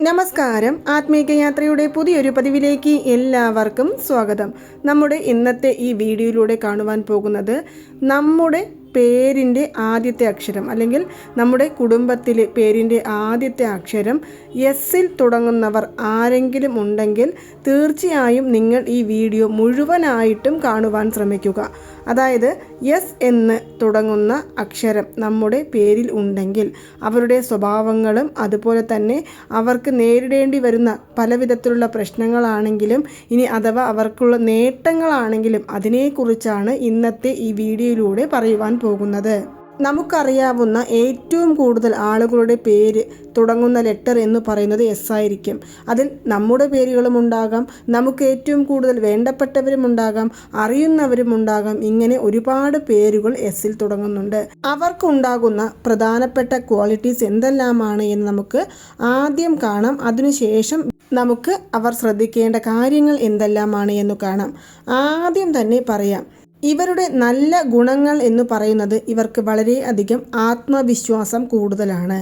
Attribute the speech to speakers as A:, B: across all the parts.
A: നമസ്കാരം. ആത്മീക യാത്രയുടെ പുതിയൊരു പതിവിലേക്ക് എല്ലാവർക്കും സ്വാഗതം. നമ്മുടെ ഇന്നത്തെ ഈ വീഡിയോയിലൂടെ കാണുവാൻ പോകുന്നത് നമ്മുടെ പേരിൻ്റെ ആദ്യത്തെ അക്ഷരം അല്ലെങ്കിൽ നമ്മുടെ കുടുംബത്തിലെ പേരിൻ്റെ ആദ്യത്തെ അക്ഷരം എസ്സിൽ തുടങ്ങുന്നവർ ആരെങ്കിലും ഉണ്ടെങ്കിൽ തീർച്ചയായും നിങ്ങൾ ഈ വീഡിയോ മുഴുവനായിട്ടും കാണുവാൻ ശ്രമിക്കുക. അതായത് എസ് എന്ന് തുടങ്ങുന്ന അക്ഷരം നമ്മുടെ പേരിൽ ഉണ്ടെങ്കിൽ അവരുടെ സ്വഭാവങ്ങളും അതുപോലെ തന്നെ അവർക്ക് നേരിടേണ്ടി വരുന്ന പലവിധത്തിലുള്ള പ്രശ്നങ്ങളാണെങ്കിലും ഇനി അഥവാ അവർക്കുള്ള നേട്ടങ്ങളാണെങ്കിലും അതിനെക്കുറിച്ചാണ് ഇന്നത്തെ ഈ വീഡിയോയിലൂടെ പറയുവാൻ പോകുന്നത്. നമുക്കറിയാവുന്ന ഏറ്റവും കൂടുതൽ ആളുകളുടെ പേര് തുടങ്ങുന്ന ലെറ്റർ എന്ന് പറയുന്നത് എസ് ആയിരിക്കും. അതിൽ നമ്മുടെ പേരുകളും ഉണ്ടാകാം, നമുക്ക് ഏറ്റവും കൂടുതൽ വേണ്ടപ്പെട്ടവരും ഉണ്ടാകാം, അറിയുന്നവരും ഉണ്ടാകാം. ഇങ്ങനെ ഒരുപാട് പേരുകൾ എസ്സിൽ തുടങ്ങുന്നുണ്ട്. അവർക്കുണ്ടാകുന്ന പ്രധാനപ്പെട്ട ക്വാളിറ്റീസ് എന്തെല്ലാമാണ് എന്ന് നമുക്ക് ആദ്യം കാണാം. അതിനുശേഷം നമുക്ക് അവർ ശ്രദ്ധിക്കേണ്ട കാര്യങ്ങൾ എന്തെല്ലാമാണ് എന്ന് കാണാം. ആദ്യം തന്നെ പറയാം, ഇവരുടെ നല്ല ഗുണങ്ങൾ എന്ന് പറയുന്നത് ഇവർക്ക് വളരെയധികം ആത്മവിശ്വാസം കൂടുതലാണ്.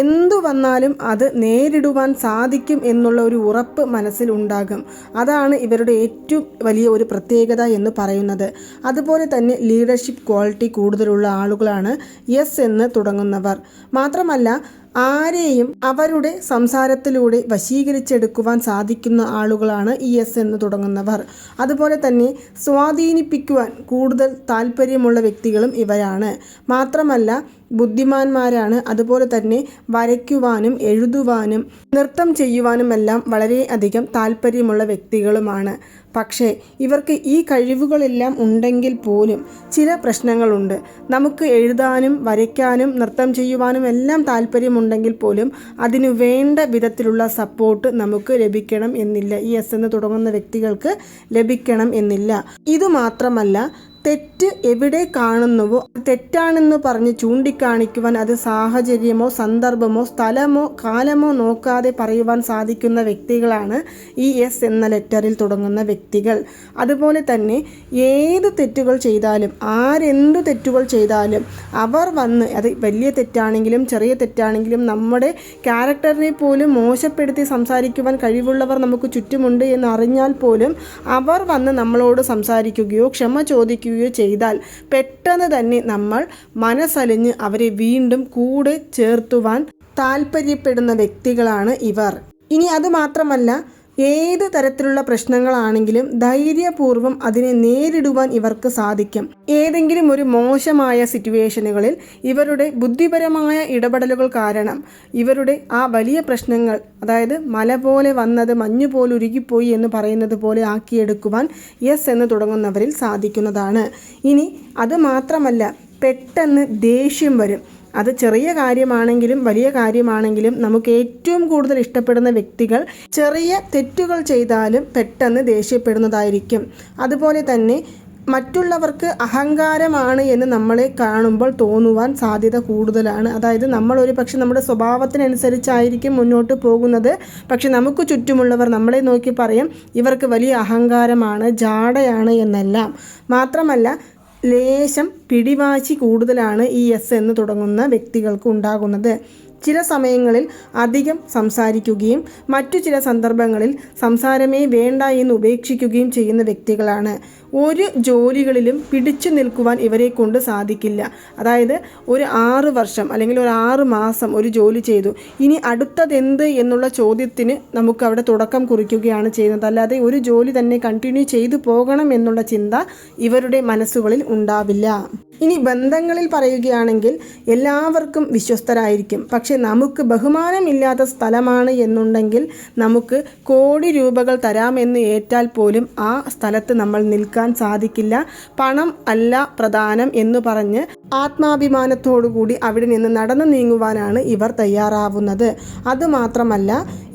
A: എന്തു വന്നാലും അത് നേരിടുവാൻ സാധിക്കും എന്നുള്ള ഒരു ഉറപ്പ് മനസ്സിൽ ഉണ്ടാകും. അതാണ് ഇവരുടെ ഏറ്റവും വലിയ ഒരു പ്രത്യേകത എന്ന് പറയുന്നത്. അതുപോലെ തന്നെ ലീഡർഷിപ്പ് ക്വാളിറ്റി കൂടുതലുള്ള ആളുകളാണ് എസ് എന്ന് തുടങ്ങുന്നവർ. മാത്രമല്ല ആരെയും അവരുടെ സംസാരത്തിലൂടെ വശീകരിച്ചെടുക്കുവാൻ സാധിക്കുന്ന ആളുകളാണ് ഈ എസ് എന്ന് തുടങ്ങുന്നവർ. അതുപോലെ തന്നെ സ്വാധീനിപ്പിക്കുവാൻ കൂടുതൽ താല്പര്യമുള്ള വ്യക്തികളും ഇവരാണ്. മാത്രമല്ല ബുദ്ധിമാന്മാരാണ്. അതുപോലെ തന്നെ വരയ്ക്കുവാനും എഴുതുവാനും നൃത്തം ചെയ്യുവാനുമെല്ലാം വളരെയധികം താല്പര്യമുള്ള വ്യക്തികളുമാണ്. പക്ഷേ ഇവർക്ക് ഈ കഴിവുകളെല്ലാം ഉണ്ടെങ്കിൽ പോലും ചില പ്രശ്നങ്ങളുണ്ട്. നമുക്ക് എഴുതാനും വരയ്ക്കാനും നൃത്തം ചെയ്യുവാനും എല്ലാം താല്പര്യമുണ്ടെങ്കിൽ പോലും അതിനു വേണ്ട വിധത്തിലുള്ള സപ്പോർട്ട് നമുക്ക് ലഭിക്കണം എന്നില്ല. ഈ എസ് എന്ന് തുടങ്ങുന്ന വ്യക്തികൾക്ക് ലഭിക്കണം എന്നില്ല. ഇതുമാത്രമല്ല, തെറ്റ് എവിടെ കാണുന്നുവോ തെറ്റാണെന്ന് പറഞ്ഞ് ചൂണ്ടിക്കാണിക്കുവാൻ അത് സാഹചര്യമോ സന്ദർഭമോ സ്ഥലമോ കാലമോ നോക്കാതെ പറയുവാൻ സാധിക്കുന്ന വ്യക്തികളാണ് ഈ എസ് എന്ന ലെറ്ററിൽ തുടങ്ങുന്ന വ്യക്തികൾ. അതുപോലെ തന്നെ ഏത് തെറ്റുകൾ ചെയ്താലും ആരെന്ത് തെറ്റുകൾ ചെയ്താലും അവർ വന്ന് അത് വലിയ തെറ്റാണെങ്കിലും ചെറിയ തെറ്റാണെങ്കിലും നമ്മുടെ ക്യാരക്ടറിനെ പോലും മോശപ്പെടുത്തി സംസാരിക്കുവാൻ കഴിവുള്ളവർ നമുക്ക് ചുറ്റുമുണ്ട് എന്ന് അറിഞ്ഞാൽ പോലും അവർ വന്ന് നമ്മളോട് സംസാരിക്കുകയോ ക്ഷമ ചോദിക്കുകയോ ചെയ്താൽ പെട്ടെന്ന് തന്നെ നമ്മൾ മനസ്സലിഞ്ഞ് അവരെ വീണ്ടും കൂടെ ചേർത്തുവാൻ താല്പര്യപ്പെടുന്ന വ്യക്തികളാണ് ഇവർ. ഇനി അതുമാത്രമല്ല, ഏത് തരത്തിലുള്ള പ്രശ്നങ്ങളാണെങ്കിലും ധൈര്യപൂർവ്വം അതിനെ നേരിടുവാൻ ഇവർക്ക് സാധിക്കും. ഏതെങ്കിലും ഒരു മോശമായ സിറ്റുവേഷനുകളിൽ ഇവരുടെ ബുദ്ധിപരമായ ഇടപെടലുകൾ കാരണം ഇവരുടെ ആ വലിയ പ്രശ്നങ്ങൾ, അതായത് മല പോലെ വന്നത് മഞ്ഞുപോലെ ഉരുകിപ്പോയി എന്ന് പറയുന്നത് പോലെ ആക്കിയെടുക്കുവാൻ എസ് എന്ന് തുടങ്ങുന്നവരിൽ സാധിക്കുന്നതാണ്. ഇനി അതുമാത്രമല്ല, പെട്ടെന്ന് ദേഷ്യം വരും. അത് ചെറിയ കാര്യമാണെങ്കിലും വലിയ കാര്യമാണെങ്കിലും നമുക്ക് ഏറ്റവും കൂടുതൽ ഇഷ്ടപ്പെടുന്ന വ്യക്തികൾ ചെറിയ തെറ്റുകൾ ചെയ്താലും പെട്ടെന്ന് ദേഷ്യപ്പെടുന്നതായിരിക്കും. അതുപോലെ തന്നെ മറ്റുള്ളവർക്ക് അഹങ്കാരമാണ് എന്ന് നമ്മളെ കാണുമ്പോൾ തോന്നുവാൻ സാധ്യത കൂടുതലാണ്. അതായത് നമ്മൾ ഒരു പക്ഷെ നമ്മുടെ സ്വഭാവത്തിനനുസരിച്ചായിരിക്കും മുന്നോട്ട് പോകുന്നത്. പക്ഷെ നമുക്ക് ചുറ്റുമുള്ളവർ നമ്മളെ നോക്കി പറയും ഇവർക്ക് വലിയ അഹങ്കാരമാണ്, ജാടയാണ് എന്നെല്ലാം. മാത്രമല്ല ലേശം പിടിവാശി കൂടുതലാണ് ഈ എസ് എന്ന് തുടങ്ങുന്ന വ്യക്തികൾക്ക് ഉണ്ടാകുന്നത്. ചില സമയങ്ങളിൽ അധികം സംസാരിക്കുകയും മറ്റു ചില സന്ദർഭങ്ങളിൽ സംസാരമേ വേണ്ട എന്ന് ഉപേക്ഷിക്കുകയും ചെയ്യുന്ന വ്യക്തികളാണ്. ഒരു ജോലികളിലും പിടിച്ചു നിൽക്കുവാൻ ഇവരെ കൊണ്ട് സാധിക്കില്ല. അതായത് ഒരു 6 വർഷം അല്ലെങ്കിൽ ഒരു 6 മാസം ഒരു ജോലി ചെയ്തു, ഇനി അടുത്തതെന്ത് എന്നുള്ള ചോദ്യത്തിന് നമുക്ക് അവിടെ തുടക്കം കുറിക്കുകയാണ് ചെയ്യുന്നത്. അല്ലാതെ ഒരു ജോലി തന്നെ കണ്ടിന്യൂ ചെയ്തു പോകണം എന്നുള്ള ചിന്ത ഇവരുടെ മനസ്സുകളിൽ ഉണ്ടാവില്ല. ഇനി ബന്ധങ്ങളിൽ പറയുകയാണെങ്കിൽ എല്ലാവർക്കും വിശ്വസ്തരായിരിക്കും. പക്ഷെ നമുക്ക് ബഹുമാനമില്ലാത്ത സ്ഥലമാണ് എന്നുണ്ടെങ്കിൽ നമുക്ക് കോടി രൂപകൾ തരാമെന്ന് ഏറ്റാൽ പോലും ആ സ്ഥലത്ത് നമ്മൾ നിൽക്കാൻ സാധിക്കില്ല. പണം അല്ല പ്രധാനം എന്ന് പറഞ്ഞ് ആത്മാഭിമാനത്തോടുകൂടി അവിടെ നിന്ന് നടന്നു നീങ്ങുവാനാണ് ഇവർ തയ്യാറാവുന്നത്. അതുമാത്രമല്ല,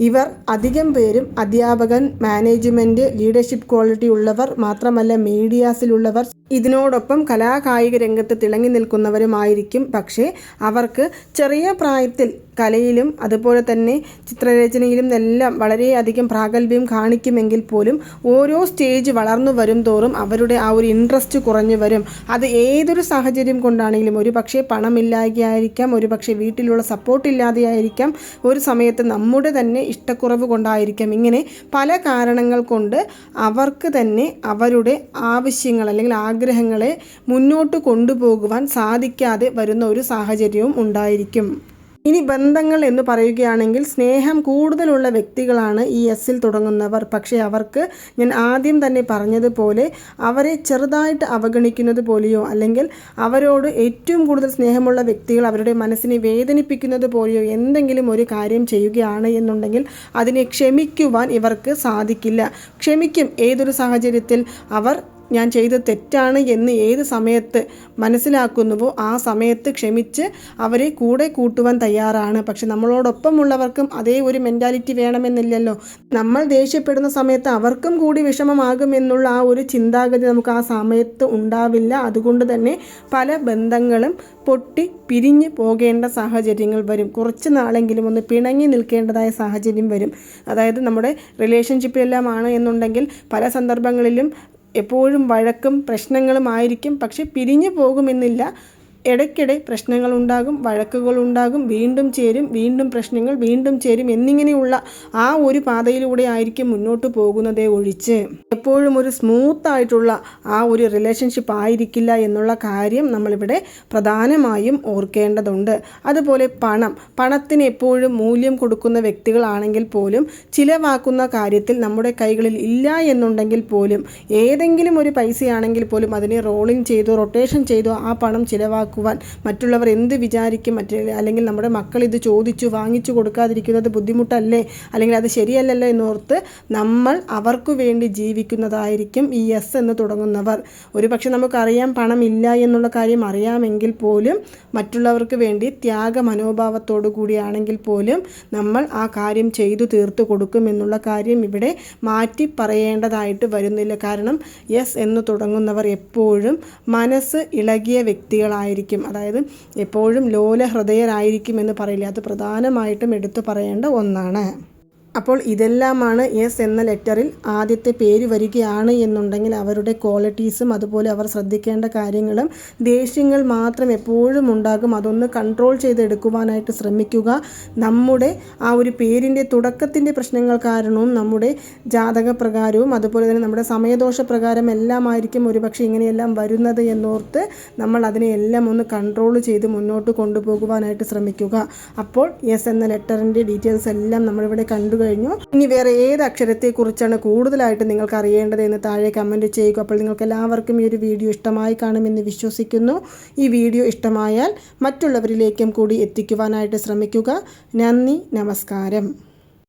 A: ഇവർ അധികം പേരും അധ്യാപകൻ, മാനേജ്മെൻറ്റ്, ലീഡർഷിപ്പ് ക്വാളിറ്റി ഉള്ളവർ, മാത്രമല്ല മീഡിയാസിലുള്ളവർ ഇതിനോടൊപ്പം കലാകായിക രംഗത്ത് തിളങ്ങി നിൽക്കുന്നവരുമായിരിക്കും. പക്ഷേ അവർക്ക് ചെറിയ പ്രായത്തിൽ കലയിലും അതുപോലെ തന്നെ ചിത്രരചനയിലും എല്ലാം വളരെയധികം പ്രാഗൽഭ്യം കാണിക്കുമെങ്കിൽ പോലും ഓരോ സ്റ്റേജ് വളർന്നു വരും തോറും അവരുടെ ആ ഒരു ഇൻട്രസ്റ്റ് കുറഞ്ഞു വരും. അത് ഏതൊരു സാഹചര്യം കൊണ്ടാണെങ്കിലും, ഒരു പക്ഷേ പണമില്ലാതെയായിരിക്കാം, ഒരു പക്ഷേ വീട്ടിലുള്ള സപ്പോർട്ടില്ലാതെയായിരിക്കാം, ഒരു സമയത്ത് നമ്മുടെ തന്നെ ഇഷ്ടക്കുറവ് കൊണ്ടായിരിക്കാം. ഇങ്ങനെ പല കാരണങ്ങൾ കൊണ്ട് അവർക്ക് തന്നെ അവരുടെ ആവശ്യങ്ങൾ അല്ലെങ്കിൽ ആഗ്രഹങ്ങളെ മുന്നോട്ട് കൊണ്ടുപോകുവാൻ സാധിക്കാതെ വരുന്ന ഒരു സാഹചര്യവും ഉണ്ടായിരിക്കും. ഇനി ബന്ധങ്ങൾ എന്ന് പറയുകയാണെങ്കിൽ സ്നേഹം കൂടുതലുള്ള വ്യക്തികളാണ് ഈ എസ്സിൽ തുടങ്ങുന്നവർ. പക്ഷേ അവർക്ക് ഞാൻ ആദ്യം തന്നെ പറഞ്ഞതുപോലെ അവരെ ചെറുതായിട്ട് അവഗണിക്കുന്നത് പോലെയോ അല്ലെങ്കിൽ അവരോട് ഏറ്റവും കൂടുതൽ സ്നേഹമുള്ള വ്യക്തികൾ അവരുടെ മനസ്സിനെ വേദനിപ്പിക്കുന്നത് പോലെയോ എന്തെങ്കിലും ഒരു കാര്യം ചെയ്യുകയാണ് എന്നുണ്ടെങ്കിൽ അതിനെ ക്ഷമിക്കുവാൻ ഇവർക്ക് സാധിക്കില്ല. ക്ഷമിക്കും ഏതൊരു സാഹചര്യത്തിൽ അവർ ഞാൻ ചെയ്തത് തെറ്റാണ് എന്ന് ഏത് സമയത്ത് മനസ്സിലാക്കുന്നുവോ ആ സമയത്ത് ക്ഷമിച്ച് അവരെ കൂടെ കൂട്ടുവാൻ തയ്യാറാണ്. പക്ഷെ നമ്മളോടൊപ്പമുള്ളവർക്കും അതേ ഒരു മെൻറ്റാലിറ്റി വേണമെന്നില്ലല്ലോ. നമ്മൾ ദേഷ്യപ്പെടുന്ന സമയത്ത് അവർക്കും കൂടി വിഷമമാകുമെന്നുള്ള ആ ഒരു ചിന്താഗതി നമുക്ക് ആ സമയത്ത് ഉണ്ടാവില്ല. അതുകൊണ്ട് തന്നെ പല ബന്ധങ്ങളും പൊട്ടി പിരിഞ്ഞു പോകേണ്ട സാഹചര്യങ്ങൾ വരും. കുറച്ച് നാളെങ്കിലും ഒന്ന് പിണങ്ങി നിൽക്കേണ്ടതായ സാഹചര്യം വരും. അതായത് നമ്മുടെ റിലേഷൻഷിപ്പിലെല്ലാമാണ് എന്നുണ്ടെങ്കിൽ പല സന്ദർഭങ്ങളിലും എപ്പോഴും വഴക്കും പ്രശ്നങ്ങളുമായിരിക്കും. പക്ഷെ പിരിഞ്ഞു പോകുമെന്നില്ല. ഇടയ്ക്കിടെ പ്രശ്നങ്ങളുണ്ടാകും, വഴക്കുകളുണ്ടാകും, വീണ്ടും ചേരും, വീണ്ടും പ്രശ്നങ്ങൾ, വീണ്ടും ചേരും എന്നിങ്ങനെയുള്ള ആ ഒരു പാതയിലൂടെ ആയിരിക്കും മുന്നോട്ട് പോകുന്നതേ ഒഴിച്ച് എപ്പോഴും ഒരു സ്മൂത്തായിട്ടുള്ള ആ ഒരു റിലേഷൻഷിപ്പ് ആയിരിക്കില്ല എന്നുള്ള കാര്യം നമ്മളിവിടെ പ്രധാനമായും ഓർക്കേണ്ടതുണ്ട്. അതുപോലെ പണത്തിന് എപ്പോഴും മൂല്യം കൊടുക്കുന്ന വ്യക്തികളാണെങ്കിൽ പോലും ചിലവാക്കുന്ന കാര്യത്തിൽ നമ്മുടെ കൈകളിൽ ഇല്ല എന്നുണ്ടെങ്കിൽ പോലും ഏതെങ്കിലും ഒരു പൈസയാണെങ്കിൽ പോലും അതിനെ റോളിങ് ചെയ്തോ റൊട്ടേഷൻ ചെയ്തോ ആ പണം ചിലവാക്കുവാൻ മറ്റുള്ളവർ എന്ത് വിചാരിക്കും, അല്ലെങ്കിൽ നമ്മുടെ മക്കൾ ഇത് ചോദിച്ചു വാങ്ങിച്ചു കൊടുക്കാതിരിക്കുന്നത് ബുദ്ധിമുട്ടല്ലേ, അല്ലെങ്കിൽ അത് ശരിയല്ലല്ലോ എന്നോർത്ത് നമ്മൾ അവർക്ക് വേണ്ടി ജീവിക്കുന്നതായിരിക്കും ഈ എസ് എന്ന് തുടങ്ങുന്നവർ. ഒരു പക്ഷെ നമുക്കറിയാം പണമില്ല എന്നുള്ള കാര്യം അറിയാമെങ്കിൽ പോലും മറ്റുള്ളവർക്ക് വേണ്ടി ത്യാഗ മനോഭാവത്തോടു കൂടിയാണെങ്കിൽ പോലും നമ്മൾ ആ കാര്യം ചെയ്തു തീർത്തു കൊടുക്കുമെന്നുള്ള കാര്യം ഇവിടെ മാറ്റി പറയേണ്ടതായിട്ട് വരുന്നില്ല. കാരണം എസ് എന്ന് തുടങ്ങുന്നവർ എപ്പോഴും മനസ്സ് ഇളകിയ വ്യക്തികളായിരിക്കും. അതായത് എപ്പോഴും ലോല ഹൃദയരായിരിക്കും എന്ന് പറയില്ല. അത് പ്രധാനമായിട്ടും എടുത്തു പറയേണ്ട ഒന്നാണ്. അപ്പോൾ ഇതെല്ലാമാണ് എസ് എന്ന ലെറ്ററിൽ ആദ്യത്തെ പേര് വരികയാണ് എന്നുണ്ടെങ്കിൽ അവരുടെ ക്വാളിറ്റീസും അതുപോലെ അവർ ശ്രദ്ധിക്കേണ്ട കാര്യങ്ങളും. ദേഷ്യങ്ങൾ മാത്രം എപ്പോഴും ഉണ്ടാകും. അതൊന്ന് കൺട്രോൾ ചെയ്തെടുക്കുവാനായിട്ട് ശ്രമിക്കുക. നമ്മുടെ ആ ഒരു പേരിൻ്റെ തുടക്കത്തിൻ്റെ പ്രശ്നങ്ങൾ കാരണവും നമ്മുടെ ജാതകപ്രകാരവും അതുപോലെ തന്നെ നമ്മുടെ സമയദോഷ പ്രകാരം എല്ലാമായിരിക്കും ഒരുപക്ഷെ ഇങ്ങനെയെല്ലാം വരുന്നത് എന്നോർത്ത് നമ്മൾ അതിനെയെല്ലാം ഒന്ന് കൺട്രോൾ ചെയ്ത് മുന്നോട്ട് കൊണ്ടുപോകുവാനായിട്ട് ശ്രമിക്കുക. അപ്പോൾ എസ് എന്ന ലെറ്ററിൻ്റെ ഡീറ്റെയിൽസ് എല്ലാം നമ്മളിവിടെ കണ്ടു കഴിഞ്ഞു. ഇനി വേറെ ഏത് അക്ഷരത്തെക്കുറിച്ചാണ് കൂടുതലായിട്ട് നിങ്ങൾക്ക് അറിയേണ്ടത് എന്ന് താഴെ കമൻറ്റ് ചെയ്യുക. അപ്പോൾ നിങ്ങൾക്ക് എല്ലാവർക്കും ഈ ഒരു വീഡിയോ ഇഷ്ടമായി കാണുമെന്ന് വിശ്വസിക്കുന്നു. ഈ വീഡിയോ ഇഷ്ടമായാൽ മറ്റുള്ളവരിലേക്കും കൂടി എത്തിക്കുവാനായിട്ട് ശ്രമിക്കുക. നന്ദി, നമസ്കാരം.